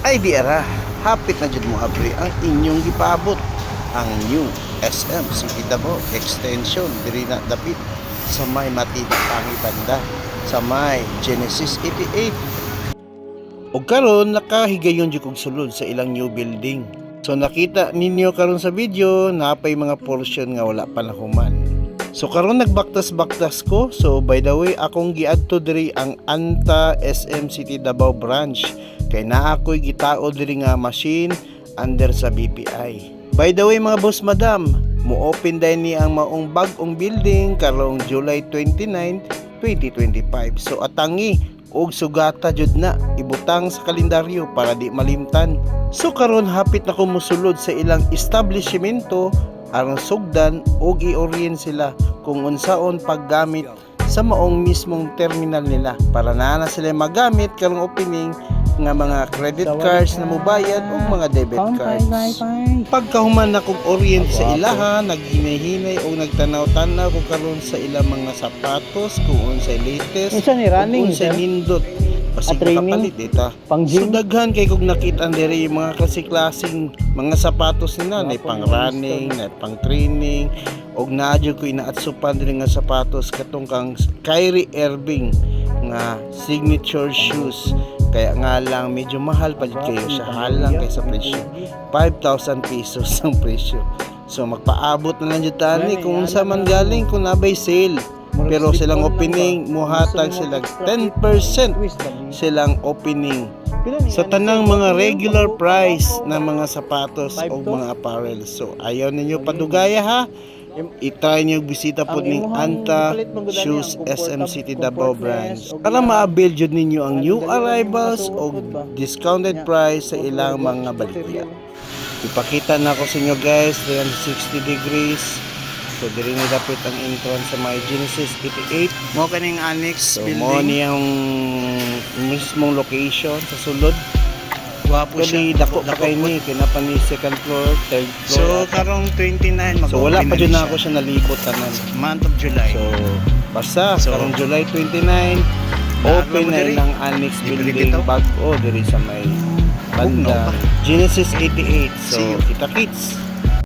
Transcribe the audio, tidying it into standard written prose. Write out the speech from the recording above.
Ay di ara, hapit na jud mo abri ang inyong gipabot ang new SM City Davao Extension diri na dapit sa may Matitangi banda sa may Genesis 88. O karon nakahigayon jud kog sulod sa ilang new building. So nakita ninyo karon sa video napay mga portion nga wala pa nahuman. So karon nagbaktas-baktas ko. So by the way akong giadto diri ang Anta SM City Davao branch kay naa ako'y gitao diri nga machine under sa BPI. By the way mga boss madam, mo-open din ni ang maong bag-ong building karong July 29, 2025. So atangi og sugata jud na ibutang sa kalendaryo para di malimtan. So karon hapit na ko mosulod sa ilang establishmento aron sugdan og i-orient sila kung unsaon paggamit sa maong mismong terminal nila para na sila magamit karong opening nga mga credit cards na mobayad o mga debit cards. Pagkahuman na kong orient sa ilaha, naghinay-hinay o nagtanaw-tanaw ko karon sa ilang mga sapatos kung unsay latest kung unsay nindot pasig makapalit ita. So daghan kay kog nakita diri yung mga klase-klaseng mga sapatos nila na pang running, na pang training og naadyo ko inaatsupan diri nga sapatos katong kang Kyrie Irving nga signature shoes. Kaya nga lang medyo mahal pa dito kayo siya, halang kaysa presyo 5,000 pesos ang presyo. So magpaabot na lang dito tani kung unsa man galing kung nabay sale. Pero silang opening muhatag sila 10% silang opening sa tanang mga regular price ng mga sapatos o mga apparel. So ayaw ninyo padugaya ha, i-try nyo bisita po ning Anta Shoes SM City Davao branch para ma-avail jud ninyo ang new arrivals o discounted price sa ilang mga balikya. Ipakita na ko sa inyo guys 360 degrees. So diri ni dapat ang entrance sa may Genesis 88 mo kaning annex building. So mo niyang mismong location sa sulod. Wapo siya, dako pa kay ni kinapa ni second floor, third floor. So karong 29 so wala pa jud na ako siya nalibot tanan month of July. So basta karong July 29 open na ilang annex building bag-o diri sa may banda Genesis 88. So kita kits